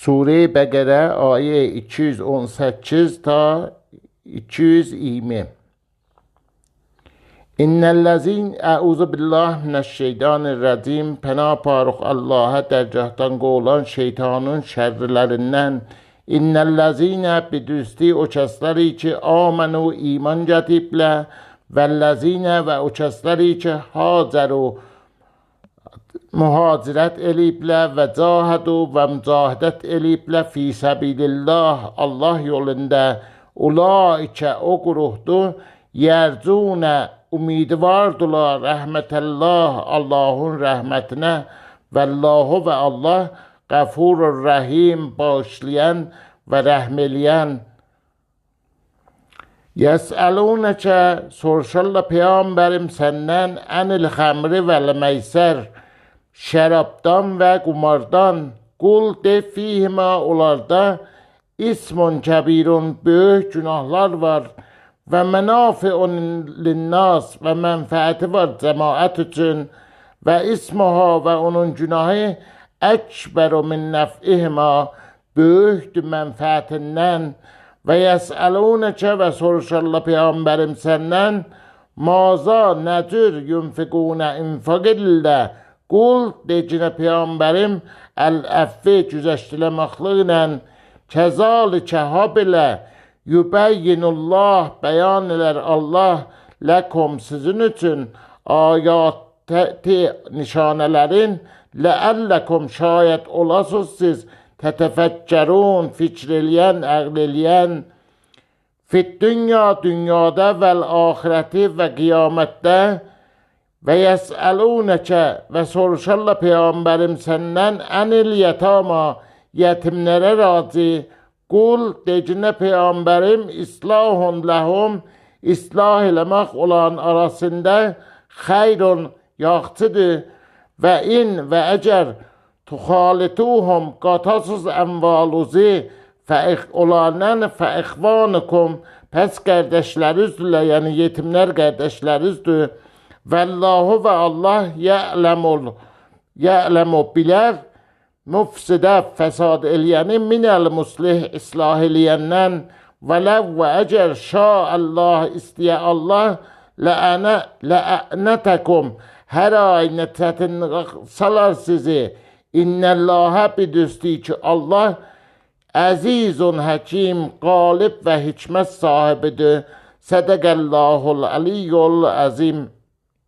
Sure Bəqərə ayə 218 ta 220. İnnellezin əuzu billah mineşşeytanirracim. Pənah parıq Allah'a dərgahdan qovulan şeytanın şərrilərindən. İnnellezinə bidüsti o kəsləri ki amenu iman gətiblə vəlləzinə və o kəsləri ki hacəru muhacirət eləyiblər və cahədu və mücahidət eləyiblər fi səbilillah Allah yolunda. Ulaikə o qruhdur yərcunə umidvardılar rəhmətəllah Allahın rəhmətinə. Vəllahu və Allah qəfurur rəhim bağışlayan və rəhm eləyən. Yəsəlunəkə soruşarlar Peyğəmbərim səndən ənil xəmri vəl məysər şərabdan və qumardan. Qul de fihimə onlarda ismun kəbirun böyük günahlar var və mənafiun linnas və mənfəəti var cəmaət üçün və ismuha və onun günahı əkbəru min nəf'ihimə böyükdür mənfəətindən. Və yəsəlunəkə və soruşarlar Peyğəmbərim səndən maza nəcür yunfiqunə infaq edirlə. Qul decinə Peyğəmbərim əl-əffi güzəşdiləməklə kəzalikə ha belə yübəyyinullah bəyan elər Allah ləkum sizin üçün ayəti nişanələrin ləəlləkum şayət olasız siz tətəfəkkərun fikr eləyən, əql eləyən fit dünya dünyada vəl axirəti və qiyamətdə. Və yəsəlunəkə və soruşarlar Peyğəmbərim səndən ənil yətama yetimlərə razı. Qul decinə Peyğəmbərim islahun ləhum islah eləmək olan arasında xeyrun yaxçıdır. Və in və əgər tuxalituhum qatasız əmvaluzi onlarla fəixvanukum pəs qardaşlarınızdır, yəni yetimlər qardaşlarınızdır. Vəllahu və Allah ya'ləmu bilər müfsidə fəsad eləyəni minəl muslih islah eləyəndən. Vələv və əgər şəallah istəyə Allah lə'ənətəkum hər ayını çətinliyə salar sizi. İnnəllahə bidüstü ki Allah əzizun həkim qalib və hikmət sahibidir. Sədəqəllahul aliyyul əzim.